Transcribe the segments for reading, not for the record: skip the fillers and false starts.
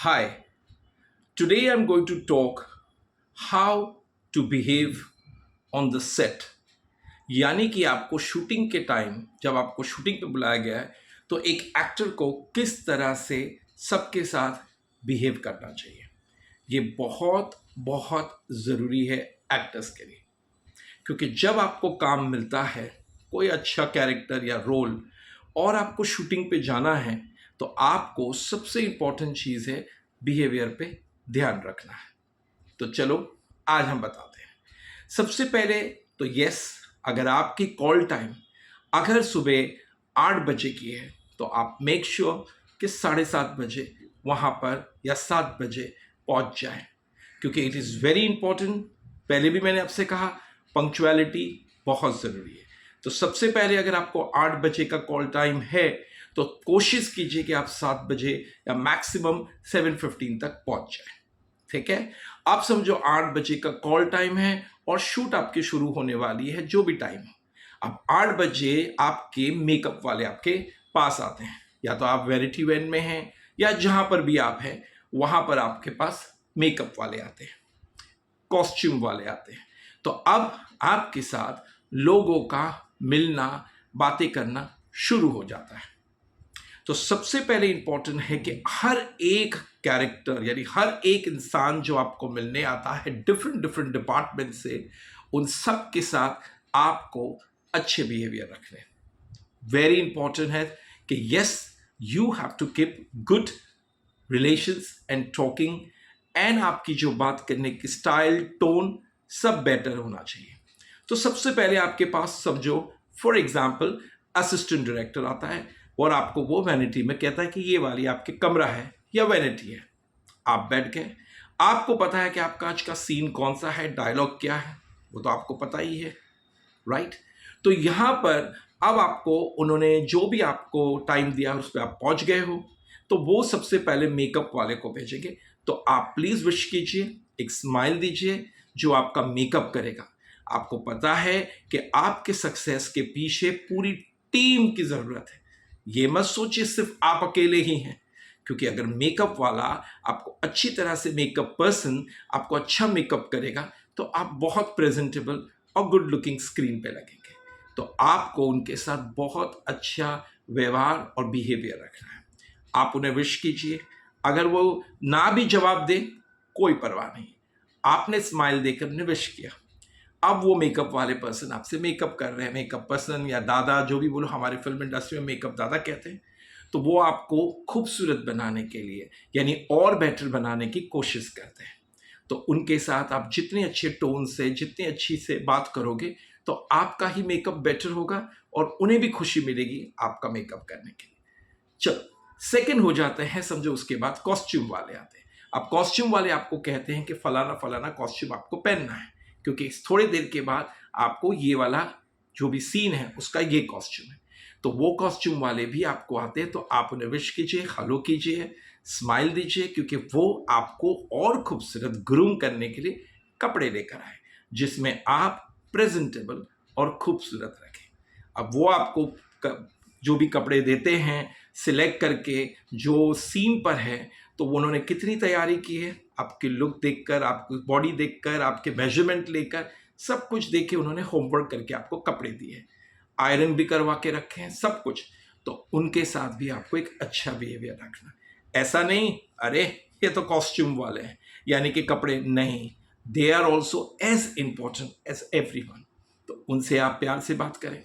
Hi, today I'm going to talk how to behave on the set. यानी कि आपको shooting के time जब आपको शूटिंग पे बुलाया गया है तो एक एक्टर को किस तरह से सबके साथ बिहेव करना चाहिए। ये बहुत बहुत ज़रूरी है एक्टर्स के लिए, क्योंकि जब आपको काम मिलता है कोई अच्छा कैरेक्टर या रोल और आपको शूटिंग पे जाना है तो आपको सबसे इम्पॉर्टेंट चीज़ है बिहेवियर पे ध्यान रखना है। तो चलो आज हम बताते हैं। सबसे पहले तो यस, अगर आपकी कॉल टाइम अगर सुबह 8 बजे की है तो आप मेक श्योर कि 7:30 बजे वहाँ पर या 7 बजे पहुँच जाएं, क्योंकि इट इज़ वेरी इंपॉर्टेंट। पहले भी मैंने आपसे कहा पंक्चुअलिटी बहुत ज़रूरी है। तो सबसे पहले अगर आपको 8 बजे का कॉल टाइम है तो कोशिश कीजिए कि आप 7 बजे या मैक्सिमम 7:15 तक पहुंच जाए। ठीक है, आप समझो 8 बजे का कॉल टाइम है और शूट आपकी शुरू होने वाली है, जो भी टाइम हो। अब 8 बजे आपके मेकअप वाले आपके पास आते हैं, या तो आप वैनिटी वैन में हैं या जहां पर भी आप हैं वहां पर आपके पास मेकअप वाले आते हैं, कॉस्ट्यूम वाले आते हैं। तो अब आपके साथ लोगों का मिलना, बातें करना शुरू हो जाता है। तो सबसे पहले इंपॉर्टेंट है कि हर एक कैरेक्टर यानी हर एक इंसान जो आपको मिलने आता है डिफरेंट डिफरेंट डिपार्टमेंट से, उन सब के साथ आपको अच्छे बिहेवियर रखने। वेरी इंपॉर्टेंट है कि yes, you have to keep good relations and talking, and आपकी जो बात करने की स्टाइल, टोन सब बेटर होना चाहिए। तो सबसे पहले आपके पास समझो फॉर एग्जाम्पल असिस्टेंट डायरेक्टर आता है और आपको वो वैनिटी में कहता है कि ये वाली आपके कमरा है या वैनिटी है। आप बैठ गए, आपको पता है कि आपका आज का सीन कौन सा है, डायलॉग क्या है, वो तो आपको पता ही है, राइट। तो यहाँ पर अब आपको उन्होंने जो भी आपको टाइम दिया उस पर आप पहुँच गए हो, तो वो सबसे पहले मेकअप वाले को भेजेंगे। तो आप प्लीज़ विश कीजिए, एक स्माइल दीजिए जो आपका मेकअप करेगा। आपको पता है कि आपके सक्सेस के पीछे पूरी टीम की ज़रूरत है। ये मत सोचिए सिर्फ आप अकेले ही हैं, क्योंकि अगर मेकअप वाला आपको अच्छी तरह से, मेकअप पर्सन आपको अच्छा मेकअप करेगा तो आप बहुत प्रेजेंटेबल और गुड लुकिंग स्क्रीन पे लगेंगे। तो आपको उनके साथ बहुत अच्छा व्यवहार और बिहेवियर रखना है। आप उन्हें विश कीजिए, अगर वो ना भी जवाब दे कोई परवाह नहीं, आपने स्माइल देकर उन्हें विश किया। अब वो मेकअप वाले पर्सन आपसे मेकअप कर रहे हैं, मेकअप पर्सन या दादा, जो भी बोलो, हमारे फिल्म इंडस्ट्री में मेकअप दादा कहते हैं। तो वो आपको खूबसूरत बनाने के लिए यानी और बेटर बनाने की कोशिश करते हैं। तो उनके साथ आप जितने अच्छे टोन से, जितनी अच्छी से बात करोगे तो आपका ही मेकअप बेटर होगा और उन्हें भी खुशी मिलेगी आपका मेकअप करने के लिए। चलो, सेकंड हो जाते हैं समझो, उसके बाद कॉस्ट्यूम वाले आते हैं। अब कॉस्ट्यूम वाले आपको कहते हैं कि फलाना फलाना कॉस्ट्यूम आपको पहनना है, क्योंकि थोड़ी देर के बाद आपको ये वाला जो भी सीन है उसका ये कॉस्ट्यूम है। तो वो कॉस्ट्यूम वाले भी आपको आते हैं, तो आप उन्हें विश कीजिए, हेलो कीजिए, स्माइल दीजिए, क्योंकि वो आपको और खूबसूरत ग्रूम करने के लिए कपड़े लेकर आए जिसमें आप प्रेजेंटेबल और खूबसूरत रखें। अब वो आपको जो भी कपड़े देते हैं सिलेक्ट करके जो सीन पर है, तो वो उन्होंने कितनी तैयारी की है, आपकी लुक देखकर, आपकी बॉडी देखकर, आपके मेजरमेंट लेकर, सब कुछ देख के उन्होंने होमवर्क करके आपको कपड़े दिए, आयरन भी करवा के रखे हैं, सब कुछ। तो उनके साथ भी आपको एक अच्छा बिहेवियर रखना। ऐसा नहीं अरे ये तो कॉस्ट्यूम वाले हैं यानी कि कपड़े नहीं, they are also as important as everyone. तो उनसे आप प्यार से बात करें।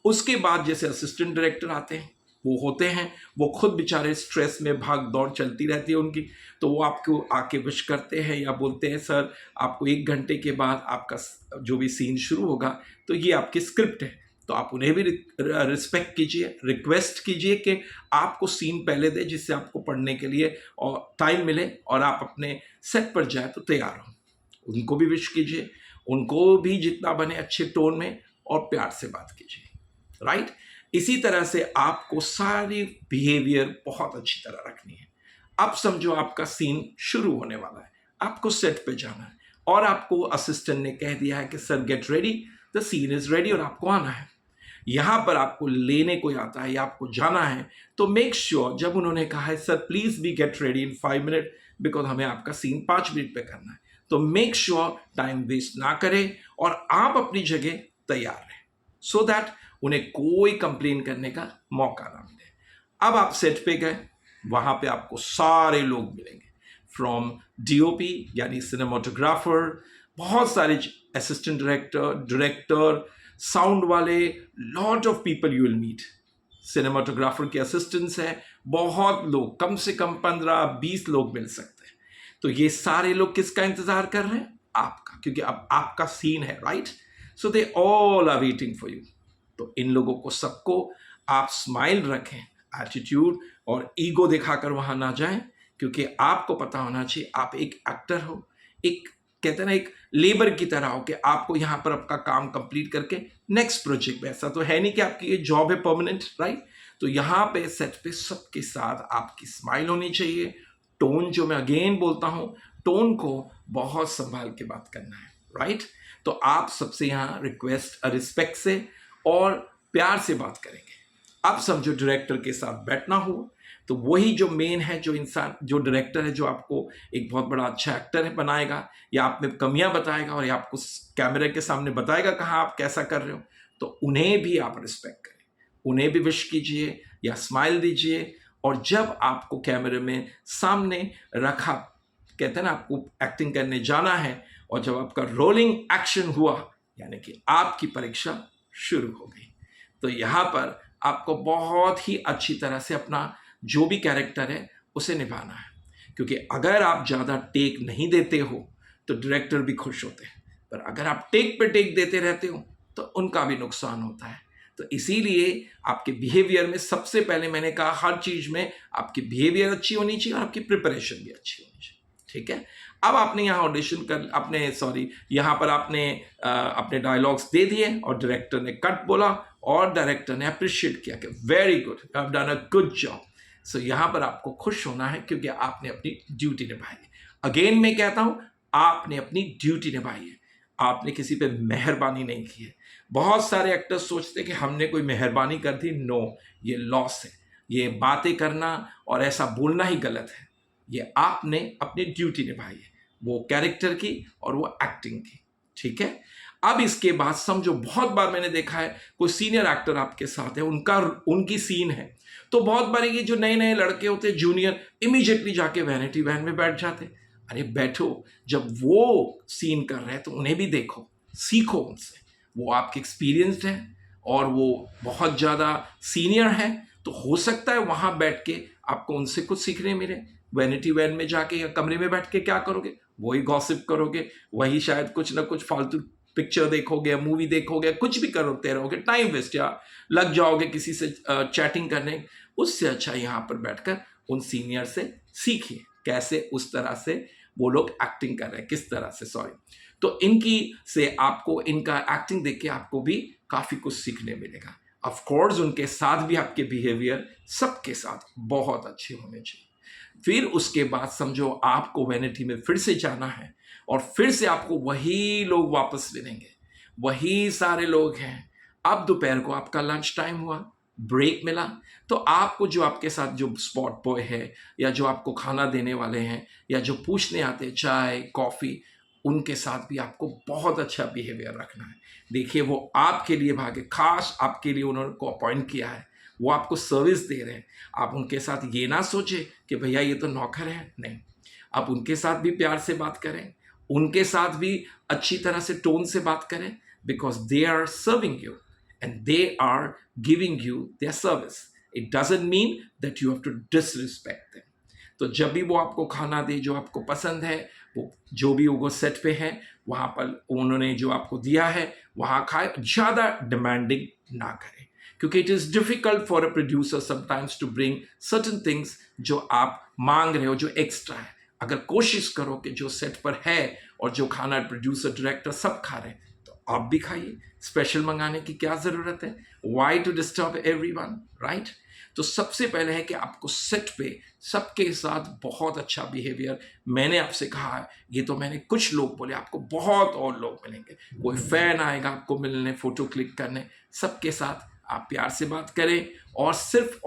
उसके बाद जैसे असिस्टेंट डायरेक्टर आते हैं, वो होते हैं, वो खुद बेचारे स्ट्रेस में भाग दौड़ चलती रहती है उनकी, तो वो आपको आके विश करते हैं या बोलते हैं सर आपको 1 घंटे के बाद आपका जो भी सीन शुरू होगा तो ये आपकी स्क्रिप्ट है। तो आप उन्हें भी रिस्पेक्ट कीजिए, रिक्वेस्ट कीजिए कि आपको सीन पहले दे जिससे आपको पढ़ने के लिए और टाइम मिले और आप अपने सेट पर जाए तो तैयार हो। उनको भी विश कीजिए, उनको भी जितना बने अच्छे टोन में और प्यार से बात कीजिए, राइट। इसी तरह से आपको सारी बिहेवियर बहुत अच्छी तरह रखनी है। अब समझो आपका सीन शुरू होने वाला है, आपको सेट पे जाना है और आपको असिस्टेंट ने कह दिया है कि sir get ready, the scene is ready और आपको आना है। यहाँ पर आपको लेने कोई आता है या आपको जाना है, तो मेक श्योर जब उन्होंने कहा है sir please be get ready in 5 minute because हमें आपका सीन 5 मिनट पे करना है, तो मेक श्योर टाइम वेस्ट ना करें और आप अपनी जगह तैयार रहें सो दैट उन्हें कोई कंप्लेन करने का मौका ना मिले। अब आप सेट पे गए, वहां पे आपको सारे लोग मिलेंगे फ्रॉम डीओपी यानी सिनेमाटोग्राफर, बहुत सारे असिस्टेंट डायरेक्टर, साउंड वाले, lot of people you will meet. Cinematographer के असिस्टेंट्स हैं, बहुत लोग, कम से कम 15-20 लोग मिल सकते हैं। तो ये सारे लोग किसका इंतजार कर रहे हैं? आपका, क्योंकि अब आपका सीन है, right? So they all are waiting for you. तो इन लोगों को सबको आप स्माइल रखें, एटीट्यूड और ईगो दिखाकर वहां ना जाएं, क्योंकि आपको पता होना चाहिए आप एक एक्टर हो, एक कहते हैं ना एक लेबर की तरह हो कि आपको यहाँ पर आपका काम कंप्लीट करके नेक्स्ट प्रोजेक्ट में, ऐसा तो है नहीं कि आपकी ये जॉब है परमानेंट, राइट? तो यहाँ पे सेट पे सबके साथ आपकी स्माइल होनी चाहिए। टोन, जो मैं अगेन बोलता हूँ, टोन को बहुत संभाल के बात करना है, राइट? तो आप सबसे यहाँ रिक्वेस्ट रिस्पेक्ट से और प्यार से बात करेंगे। अब समझो डायरेक्टर के साथ बैठना हो तो वही जो मेन है, जो इंसान, जो डायरेक्टर है, जो आपको एक बहुत बड़ा अच्छा एक्टर है बनाएगा या आप में कमियां बताएगा और या आपको कैमरे के सामने बताएगा कहाँ आप कैसा कर रहे हो, तो उन्हें भी आप रिस्पेक्ट करें, उन्हें भी विश कीजिए या स्माइल दीजिए। और जब आपको कैमरे में सामने रखा, कहते हैं ना आपको एक्टिंग करने जाना है, और जब आपका रोलिंग एक्शन हुआ यानी कि आपकी परीक्षा शुरू हो गई, तो यहाँ पर आपको बहुत ही अच्छी तरह से अपना जो भी कैरेक्टर है उसे निभाना है, क्योंकि अगर आप ज़्यादा टेक नहीं देते हो तो डायरेक्टर भी खुश होते हैं, पर अगर आप टेक पे टेक देते रहते हो तो उनका भी नुकसान होता है। तो इसीलिए आपके बिहेवियर में सबसे पहले मैंने कहा, हर चीज़ में आपकी बिहेवियर अच्छी होनी चाहिए और आपकी प्रिपरेशन भी अच्छी होनी चाहिए, ठीक है? अब आपने यहाँ ऑडिशन कर, यहाँ पर आपने अपने डायलॉग्स दे दिए और डायरेक्टर ने कट बोला और डायरेक्टर ने अप्रिशिएट किया कि very good, you have done a good job. So यहाँ पर आपको खुश होना है क्योंकि आपने अपनी ड्यूटी निभाई है। अगेन मैं कहता हूँ, आपने अपनी ड्यूटी निभाई है, आपने किसी पे मेहरबानी नहीं की है। बहुत सारे एक्टर्स सोचते हैं कि हमने कोई मेहरबानी कर दी, नो, ये लॉस है, ये बातें करना और ऐसा बोलना ही गलत है। ये आपने अपनी ड्यूटी निभाई है, वो कैरेक्टर की और वो एक्टिंग की, ठीक है? अब इसके बाद समझो, बहुत बार मैंने देखा है कोई सीनियर एक्टर आपके साथ है, उनकी सीन है, तो बहुत बार ये जो नए नए लड़के होते हैं जूनियर, इमीडिएटली जाके वैनिटी वैन में बैठ जाते। अरे बैठो, जब वो सीन कर रहे हैं तो उन्हें भी देखो, सीखो उनसे, वो आपके एक्सपीरियंस्ड हैं और वो बहुत ज़्यादा सीनियर हैं, तो हो सकता है वहाँ बैठ के आपको उनसे कुछ सीखने मिले। वैनिटी वैन में जाके या कमरे में बैठ के क्या करोगे? वही गॉसिप करोगे, वही शायद कुछ ना कुछ फालतू पिक्चर देखोगे, मूवी देखोगे, कुछ भी करते रहोगे, टाइम वेस्ट, या लग जाओगे किसी से चैटिंग करने। उससे अच्छा यहाँ पर बैठकर उन सीनियर से सीखिए कैसे उस तरह से वो लोग एक्टिंग कर रहे हैं, किस तरह से, तो इनकी से आपको, इनका एक्टिंग देख के आपको भी काफ़ी कुछ सीखने मिलेगा। ऑफ कोर्स उनके साथ भी आपके बिहेवियर सबके साथ बहुत अच्छे होने चाहिए। फिर उसके बाद समझो आपको वैनिटी में फिर से जाना है और फिर से आपको वही लोग वापस मिलेंगे, वही सारे लोग हैं। अब दोपहर को आपका लंच टाइम हुआ, ब्रेक मिला, तो आपको जो आपके साथ जो स्पॉट बॉय है या जो आपको खाना देने वाले हैं या जो पूछने आते हैं चाय कॉफ़ी, उनके साथ भी आपको बहुत अच्छा बिहेवियर रखना है। देखिए, वो आपके लिए भागे, खास आपके लिए उन्होंने को अपॉइंट किया है, वो आपको सर्विस दे रहे हैं। आप उनके साथ ये ना सोचें कि भैया ये तो नौकर है, नहीं, आप उनके साथ भी प्यार से बात करें, उनके साथ भी अच्छी तरह से टोन से बात करें, because they are serving you and they are giving you their service. It doesn't mean that you have to disrespect them. तो जब भी वो आपको खाना दे जो आपको पसंद है, वो जो भी वो सेट पे है वहाँ पर उन्होंने जो आपको दिया है वहाँ खाए, ज़्यादा डिमांडिंग ना करें, क्योंकि it is difficult for a producer sometimes to bring certain things जो आप मांग रहे हो, जो एक्स्ट्रा है। अगर कोशिश करो कि जो सेट पर है और जो खाना प्रोड्यूसर डायरेक्टर सब खा रहे हैं, तो आप भी खाइए। स्पेशल मंगाने की क्या ज़रूरत है? Why to disturb everyone, right? तो सबसे पहले है कि आपको सेट पे सबके साथ बहुत अच्छा बिहेवियर, मैंने आपसे कहा है, ये तो मैंने कुछ लोग बोले, आपको बहुत और लोग मिलेंगे। कोई फैन आएगा आपको मिलने, फ़ोटो क्लिक करने, सबके साथ आप प्यार से बात करें और सिर्फ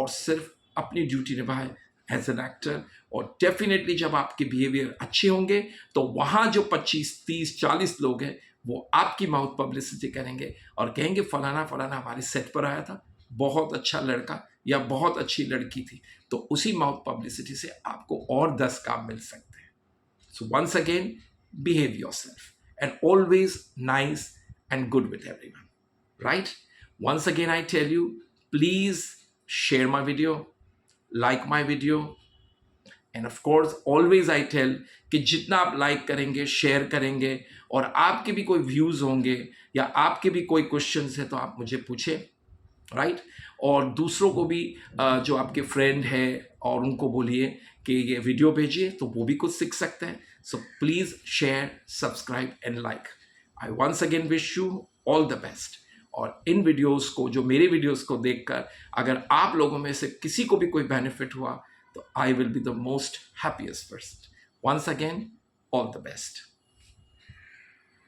अपनी ड्यूटी निभाएं एज एन एक्टर। और डेफिनेटली जब आपके बिहेवियर अच्छे होंगे तो वहाँ जो 25, 30, 40 लोग हैं वो आपकी माउथ पब्लिसिटी करेंगे और कहेंगे फलाना फलाना हमारे सेट पर आया था, बहुत अच्छा लड़का या बहुत अच्छी लड़की थी। तो उसी माउथ पब्लिसिटी से आपको और 10 काम मिल सकते हैं। So once again, behave yourself and always nice and good with everyone, right? Once again I tell you, please share my video, like my video, and of course always I tell कि जितना आप like करेंगे, share करेंगे और आपके भी कोई views होंगे या आपके भी कोई क्वेश्चंस है तो आप मुझे पूछें, राइट? और दूसरों को भी जो आपके फ्रेंड है और उनको बोलिए कि ये वीडियो भेजिए तो वो भी कुछ सीख सकते हैं। So please share, subscribe and like. I once again wish you all the best. और इन वीडियोस को, जो मेरे वीडियोस को देखकर अगर आप लोगों में से किसी को भी कोई बेनिफिट हुआ तो I will be the most happiest person. Once again, all the best.